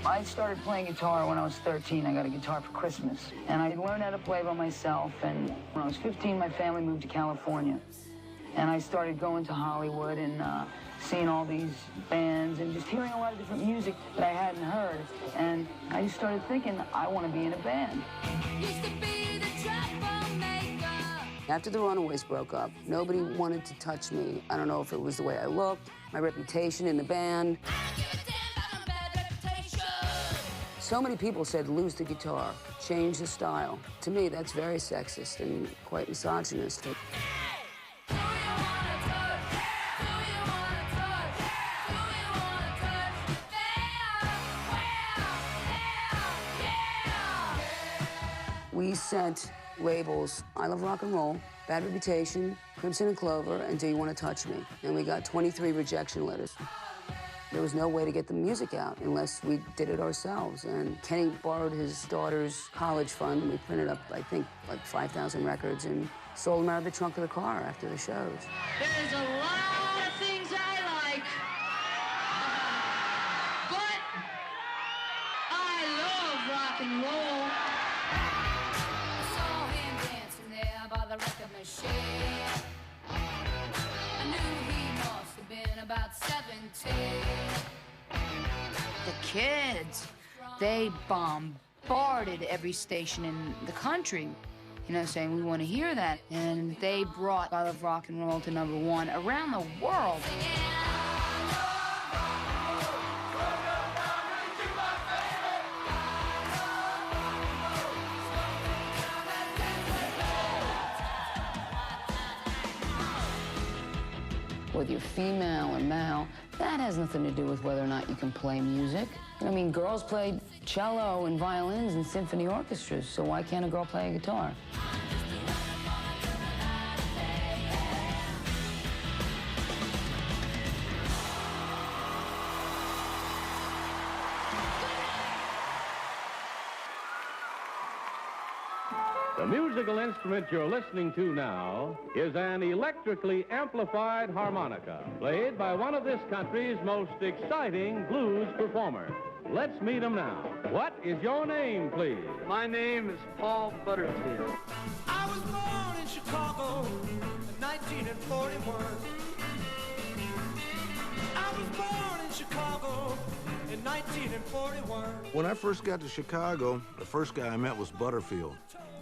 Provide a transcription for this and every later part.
I started playing guitar when I was 13. I got a guitar for Christmas. And I learned how to play by myself. And when I was 15, my family moved to California. And I started going to Hollywood and seeing all these bands and just hearing a lot of different music that I hadn't heard. And I just started thinking, I want to be in a band. Used to be the troublemaker. After the Runaways broke up, nobody wanted to touch me. I don't know if it was the way I looked, my reputation in the band. So many people said, lose the guitar, change the style. To me, that's very sexist and quite misogynistic. We sent labels, I Love Rock and Roll, Bad Reputation, Crimson and Clover, and Do You Want to Touch Me? And we got 23 rejection letters. There was no way to get the music out unless we did it ourselves. And Kenny borrowed his daughter's college fund, and we printed up, I think, like 5,000 records and sold them out of the trunk of the car after the shows. There's a lot of things I like, but I love rock and roll. I saw him dancing there by the record machine. I knew he must have been about 17. The kids, they bombarded every station in the country, you know, saying we want to hear that. And they brought I Love Rock and Roll to #1 around the world. Whether you're female or male, that has nothing to do with whether or not you can play music. I mean, girls play cello and violins in symphony orchestras, so why can't a girl play a guitar? The musical instrument you're listening to now is an electrically amplified harmonica, played by one of this country's most exciting blues performers. Let's meet him now. What is your name, please? My name is Paul Butterfield. I was born in Chicago in 1941. I was born in Chicago in 1941. When I first got to Chicago, the first guy I met was Butterfield.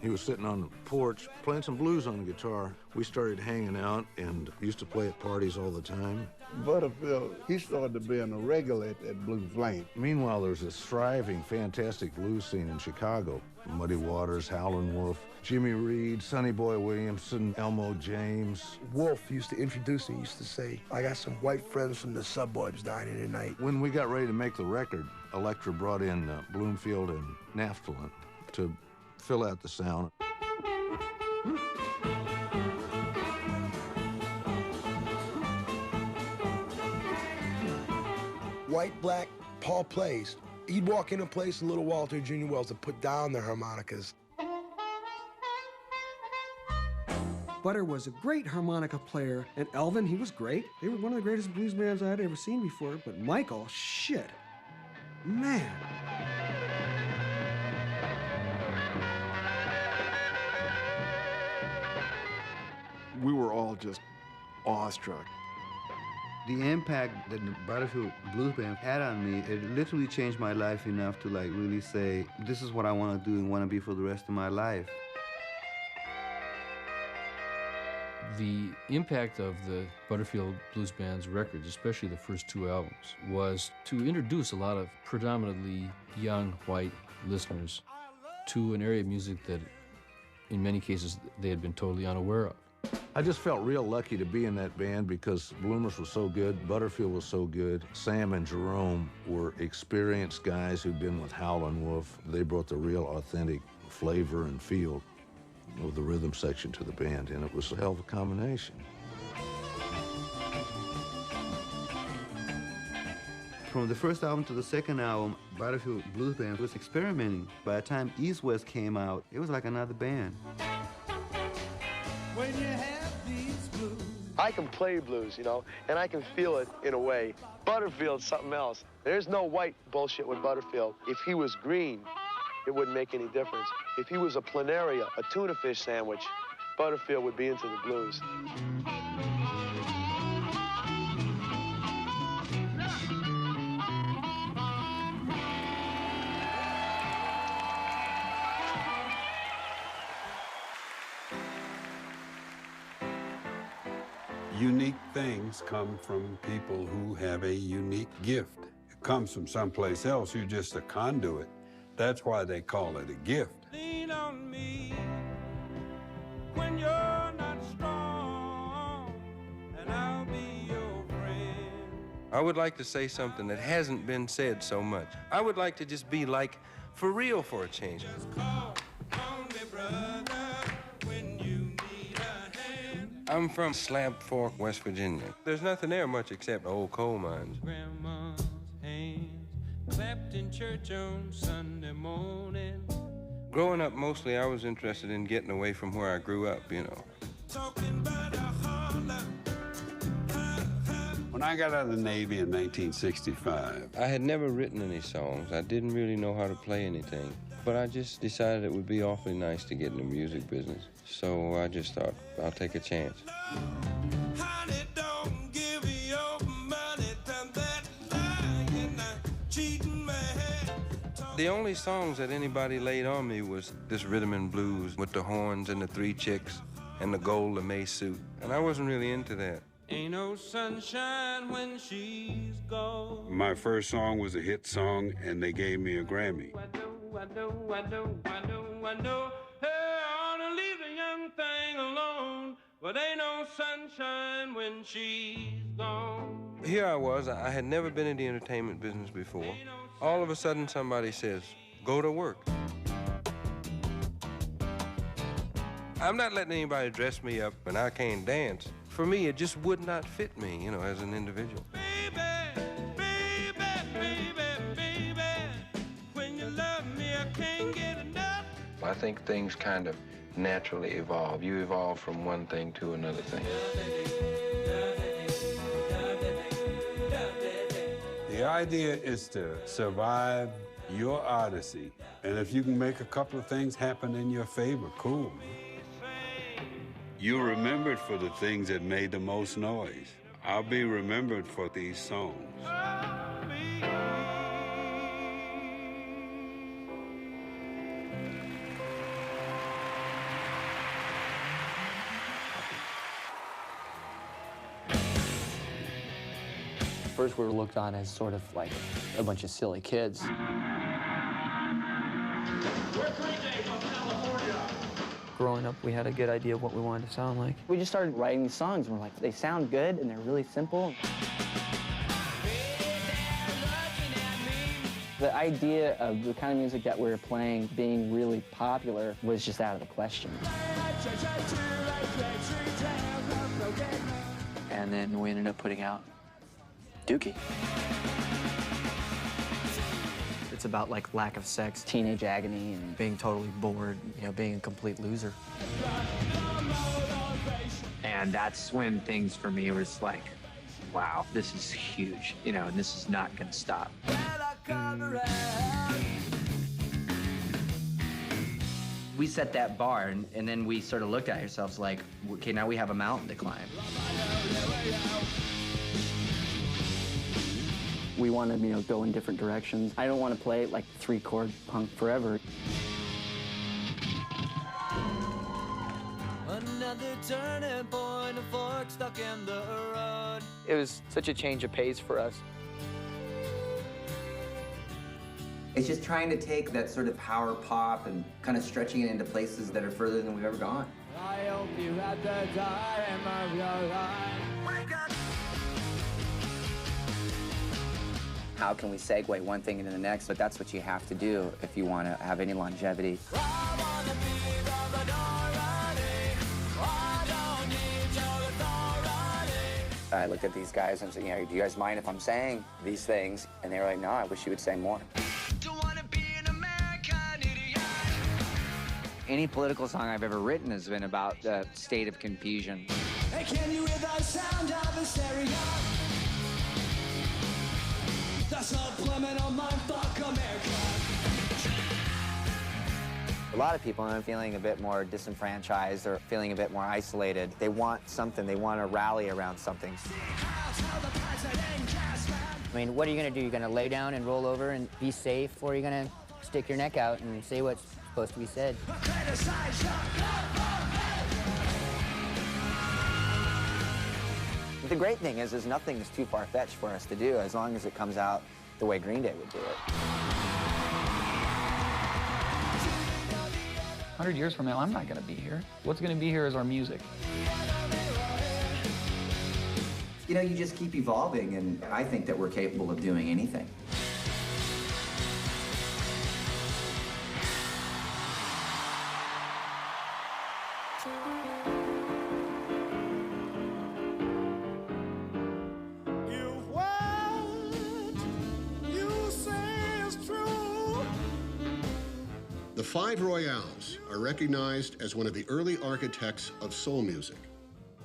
He was sitting on the porch playing some blues on the guitar. We started hanging out and used to play at parties all the time. Butterfield, he started to be a regular at that Blue Flame. Meanwhile, there's this thriving, fantastic blues scene in Chicago. Muddy Waters, Howlin' Wolf, Jimmy Reed, Sonny Boy Williamson, Elmo James. Wolf used to introduce me, used to say, I got some white friends from the suburbs down here tonight. When we got ready to make the record, Elektra brought in Bloomfield and Naphthaliin to fill out the sound. White, black, Paul plays. He'd walk in a place, and little Walter Jr. Wells would put down the harmonicas. Butter was a great harmonica player, and Elvin, he was great. They were one of the greatest blues bands I had ever seen before, but Michael, shit, man. We were all just awestruck. The impact that the Butterfield Blues Band had on me, it literally changed my life enough to like really say, this is what I want to do and want to be for the rest of my life. The impact of the Butterfield Blues Band's records, especially the first 2 albums, was to introduce a lot of predominantly young white listeners to an area of music that in many cases they had been totally unaware of. I just felt real lucky to be in that band because Bloomers was so good, Butterfield was so good. Sam and Jerome were experienced guys who'd been with Howlin' Wolf. They brought the real authentic flavor and feel of the rhythm section to the band, and it was a hell of a combination. From the first album to the second album, Butterfield Blues Band was experimenting. By the time East West came out, it was like another band. When you have these blues, I can play blues, you know, and I can feel it in a way. Butterfield's something else. There's no white bullshit with Butterfield. If he was green, it wouldn't make any difference. If he was a planaria, a tuna fish sandwich, Butterfield would be into the blues. Unique things come from people who have a unique gift. It comes from someplace else. You're just a conduit. That's why they call it a gift. Lean on me when you're not strong, and I'll be your friend. I would like to say something that hasn't been said so much. I would like to just be like for real for a change. Just call on me, brother, when you need a hand. I'm from Slab Fork, West Virginia. There's nothing there much except old coal mines. Grandma's hands clapped in church on Sunday morning. Growing up, mostly I was interested in getting away from where I grew up, you know. Talking about a Harlem. When I got out of the Navy in 1965, I had never written any songs. I didn't really know how to play anything. But I just decided it would be awfully nice to get in the music business. So I just thought, I'll take a chance. Honey, don't give your money to that lying, cheating man. The only songs that anybody laid on me was this rhythm and blues with the horns and the three chicks and the gold lame suit. And I wasn't really into that. Ain't no sunshine when she's gone. my first song was a hit song, and they gave me a Grammy. I know. Hey, I ought to leave the young thing alone, but ain't no sunshine when she's gone. Here I was. I had never been in the entertainment business before. All of a sudden, somebody says, go to work. I'm not letting anybody dress me up, and I can't dance. For me, it just would not fit me, you know, as an individual. When you love me, I can't get enough. I think things kind of naturally evolve. You evolve from one thing to another thing. The idea is to survive your odyssey, and if you can make a couple of things happen in your favor, cool. You're remembered for the things that made the most noise. I'll be remembered for these songs. First, we were looked on as sort of like a bunch of silly kids. Growing up, we had a good idea of what we wanted to sound like. We just started writing these songs, and we're like, they sound good, and they're really simple. The idea of the kind of music that we were playing being really popular was just out of the question. And then we ended up putting out Dookie. It's about like lack of sex, teenage agony, and being totally bored, you know, being a complete loser. And that's when things for me was like, wow, this is huge, you know, and this is not gonna stop. We set that bar, and then we sort of looked at ourselves like, okay, now we have a mountain to climb. We want to, you know, go in different directions. I don't want to play like 3-chord punk forever. Another turning point, a fork stuck in the road. It was such a change of pace for us. It's just trying to take that sort of power pop and kind of stretching it into places that are further than we've ever gone. I hope you had the time of your life. How can we segue one thing into the next? But that's what you have to do if you want to have any longevity. I looked at these guys and said, you know, do you guys mind if I'm saying these things? And they were like, no, I wish you would say more. Any political song I've ever written has been about the state of confusion. Hey, can you hear the sound of the stereo? The subliminal mindfuck America. A lot of people are feeling a bit more disenfranchised or feeling a bit more isolated. They want something. They want to rally around something. I mean, what are you going to do? You're going to lay down and roll over and be safe, or are you going to stick your neck out and say what's supposed to be said? The great thing is nothing is too far-fetched for us to do as long as it comes out the way Green Day would do it. 100 years from now, I'm not going to be here. What's going to be here is our music. You know, you just keep evolving, and I think that we're capable of doing anything. The Five Royales are recognized as one of the early architects of soul music.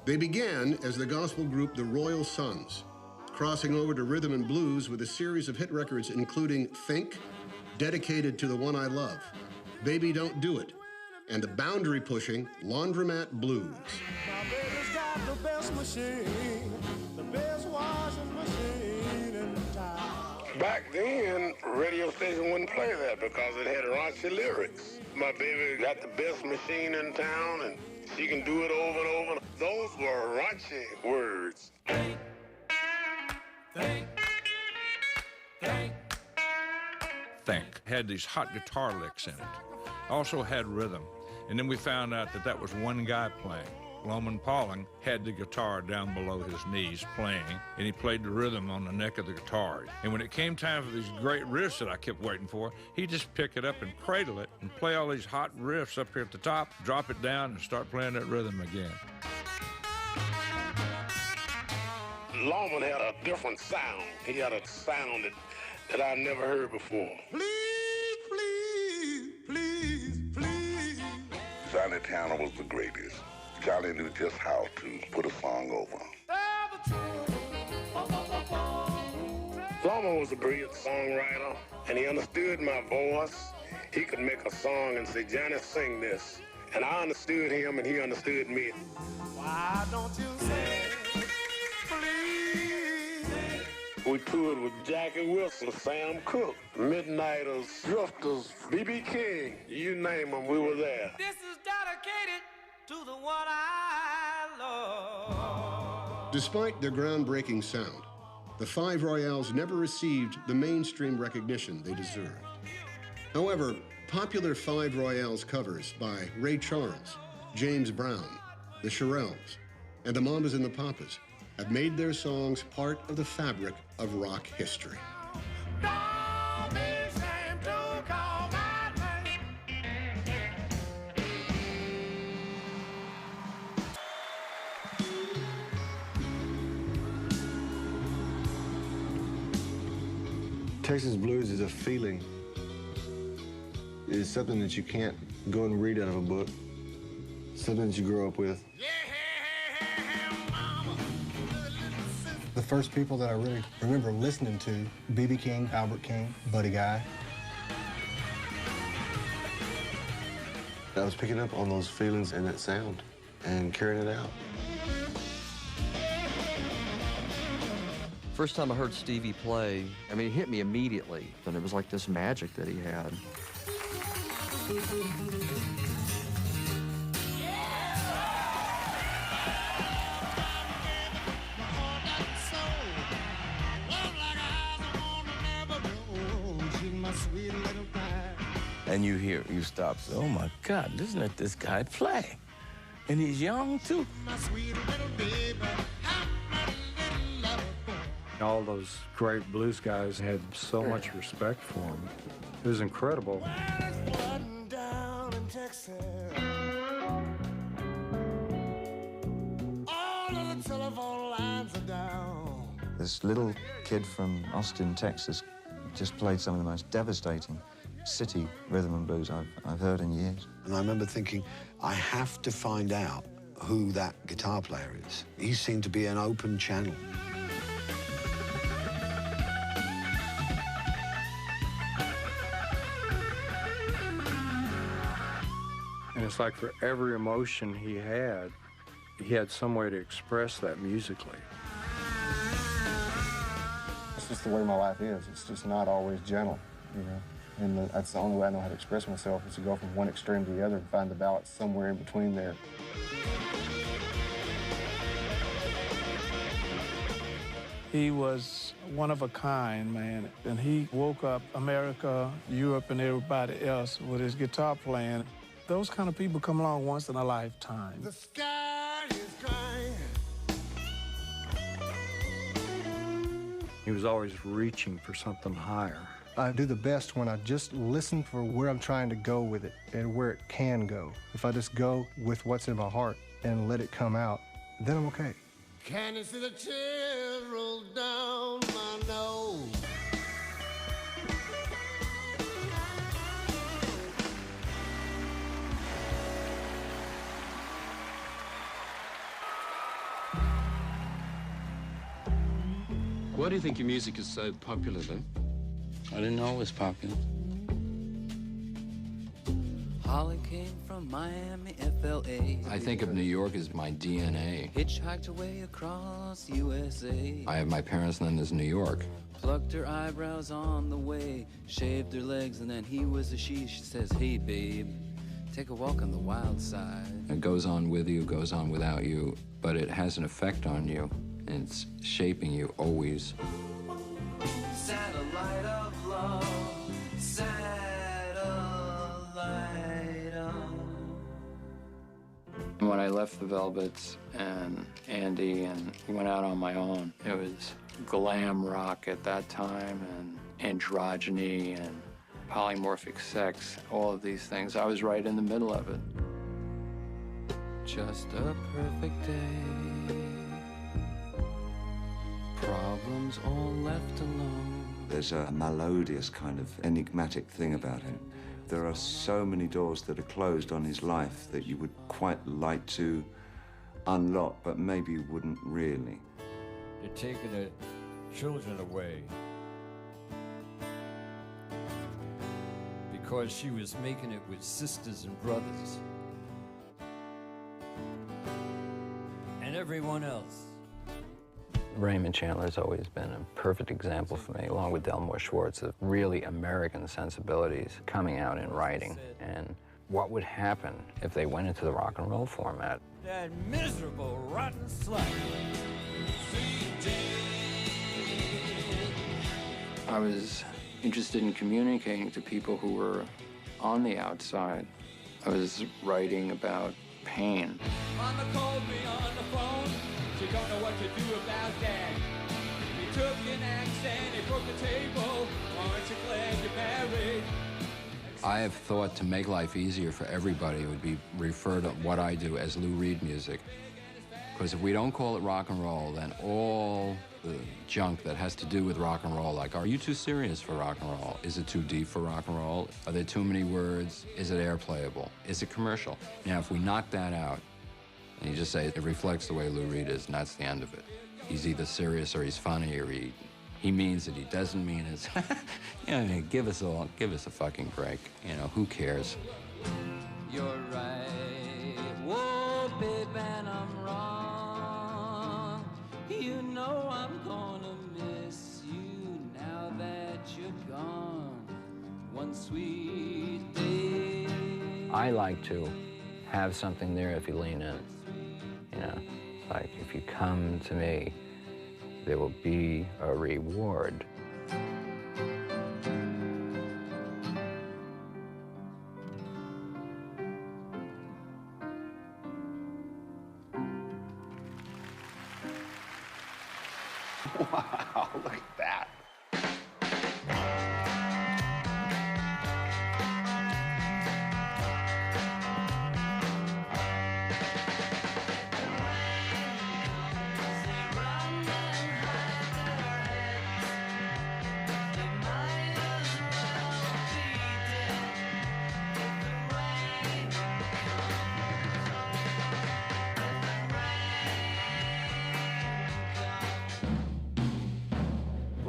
They began as the gospel group the Royal Sons, crossing over to rhythm and blues with a series of hit records including Think, Dedicated to the One I Love, Baby Don't Do It, and the boundary-pushing Laundromat Blues. My baby's got the best machine, the best washing machine in town. Back then, radio station wouldn't play that because it had raunchy lyrics. My baby got the best machine in town, and she can do it over and over. Those were raunchy words. Think had these hot guitar licks in it. Also had rhythm. And then we found out that that was one guy playing. Loman Pauling had the guitar down below his knees playing, and he played the rhythm on the neck of the guitar. And when it came time for these great riffs that I kept waiting for, he'd just pick it up and cradle it and play all these hot riffs up here at the top, drop it down, and start playing that rhythm again. Loman had a different sound. He had a sound that I never heard before. Please, please, please, please. Johnny Tanner was the greatest. Johnny knew just how to put a song over. Loman was a brilliant songwriter, and he understood my voice. He could make a song and say, Johnny, sing this. And I understood him, and he understood me. Why don't you say, please? We toured with Jackie Wilson, Sam Cooke, Midnighters, Drifters, B.B. King, you name them, we were there. This is dedicated to the one I love. Despite their groundbreaking sound, the Five Royales never received the mainstream recognition they deserved. However, popular Five Royales covers by Ray Charles, James Brown, the Shirelles, and the Mamas and the Papas have made their songs part of the fabric of rock history. Texas blues is a feeling. It's something that you can't go and read out of a book. Something that you grow up with. The first people that I really remember listening to, B.B. King, Albert King, Buddy Guy. I was picking up on those feelings and that sound and carrying it out. First time I heard Stevie play, I mean, it hit me immediately. And it was like this magic that he had. And you stop, say, oh my God, listen to this guy play. And he's young too. All those great blues guys had so much respect for him. It was incredible. This little kid from Austin, Texas, just played some of the most devastating city rhythm and blues I've heard in years. And I remember thinking, I have to find out who that guitar player is. He seemed to be an open channel. And it's like for every emotion he had some way to express that musically. It's just the way my life is. It's just not always gentle, you know? And that's the only way I know how to express myself, is to go from one extreme to the other and find the balance somewhere in between there. He was one of a kind, man. And he woke up America, Europe, and everybody else with his guitar playing. Those kind of people come along once in a lifetime. The sky is crying. He was always reaching for something higher. I do the best when I just listen for where I'm trying to go with it and where it can go. If I just go with what's in my heart and let it come out, then I'm okay. Can you see the tears roll down my nose? Why do you think your music is so popular, then? I didn't know it was popular. Holly came from Miami, FLA. I think of New York as my DNA. Hitchhiked away across USA. I have my parents' name as New York. Plucked her eyebrows on the way, shaved her legs, and then he was a she. She says, hey, babe, take a walk on the wild side. It goes on with you, goes on without you, but it has an effect on you, and it's shaping you always. Satellite of love, satellite of... When I left the Velvets and Andy and went out on my own, it was glam rock at that time and androgyny and polymorphic sex, all of these things. I was right in the middle of it. Just a perfect day. Problems all left alone. There's a melodious kind of enigmatic thing about him. There are so many doors that are closed on his life that you would quite like to unlock, but maybe wouldn't really. They're taking the children away because she was making it with sisters and brothers and everyone else. Raymond Chandler's always been a perfect example for me, along with Delmore Schwartz, of really American sensibilities coming out in writing. And what would happen if they went into the rock and roll format? That miserable, rotten slut. I was interested in communicating to people who were on the outside. I was writing about pain. Mama called me on the phone. She don't know what to do about that. He took an axe and he broke the table. Aren't you glad you're married? I have thought to make life easier for everybody would be refer to what I do as Lou Reed music. Because if we don't call it rock and roll, then all the junk that has to do with rock and roll, like, are you too serious for rock and roll? Is it too deep for rock and roll? Are there too many words? Is it airplayable? Is it commercial? Now, if we knock that out, and you just say it reflects the way Lou Reed is, and that's the end of it. He's either serious or he's funny, or he means it, he doesn't mean it. You know, give us a fucking break. You know, who cares? You're right. Whoa, babe, and I'm wrong. You know I'm gonna miss you now that you're gone. One sweet day. I like to have something there if you lean in. You know, like if you come to me, there will be a reward. Wow, look at that.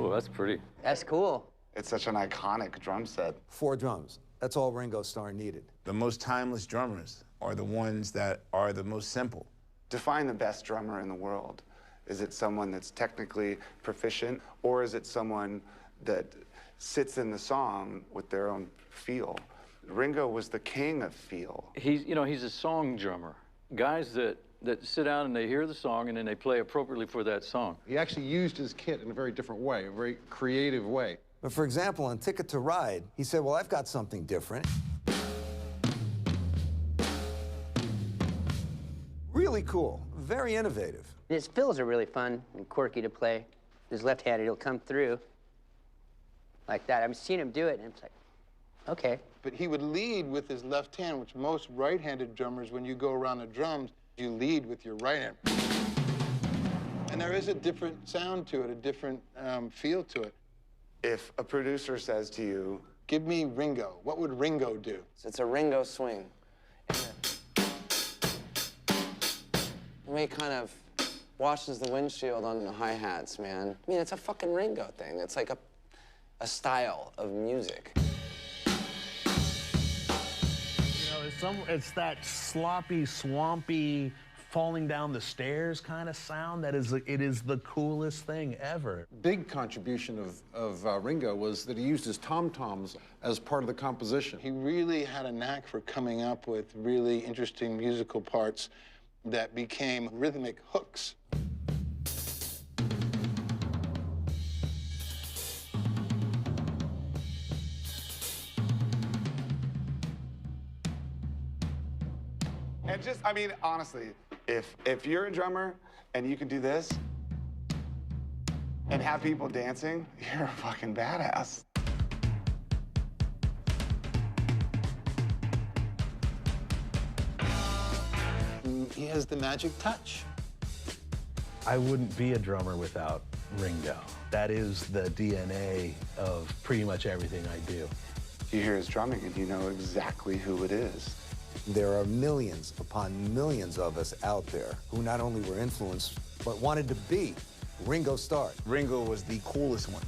Well, that's pretty. That's cool. It's such an iconic drum set. 4 drums. That's all Ringo Starr needed. The most timeless drummers are the ones that are the most simple. Define the best drummer in the world. Is it someone that's technically proficient, or is it someone that sits in the song with their own feel? Ringo was the king of feel. He's a song drummer. Guys that sit down and they hear the song and then they play appropriately for that song. He actually used his kit in a very different way, a very creative way. But for example, on Ticket to Ride, he said, well, I've got something different. Really cool, very innovative. His fills are really fun and quirky to play. His left-handed, he'll come through like that. I've seen him do it, and it's like, okay. But he would lead with his left hand, which most right-handed drummers, when you go around the drums, you lead with your right hand. And there is a different sound to it, a different feel to it. If a producer says to you, give me Ringo, what would Ringo do? It's a Ringo swing. The way he kind of washes the windshield on the hi-hats, man. I mean, it's a fucking Ringo thing. It's like a style of music. It's that sloppy, swampy, falling down the stairs kind of sound that is, it is the coolest thing ever. Big contribution of Ringo was that he used his tom-toms as part of the composition. He really had a knack for coming up with really interesting musical parts that became rhythmic hooks. and just, I mean, honestly, if you're a drummer and you can do this and have people dancing, you're a fucking badass. He has the magic touch. I wouldn't be a drummer without Ringo. That is the DNA of pretty much everything I do. You hear his drumming and you know exactly who it is. There are millions upon millions of us out there who not only were influenced, but wanted to be Ringo Starr. Ringo was the coolest one.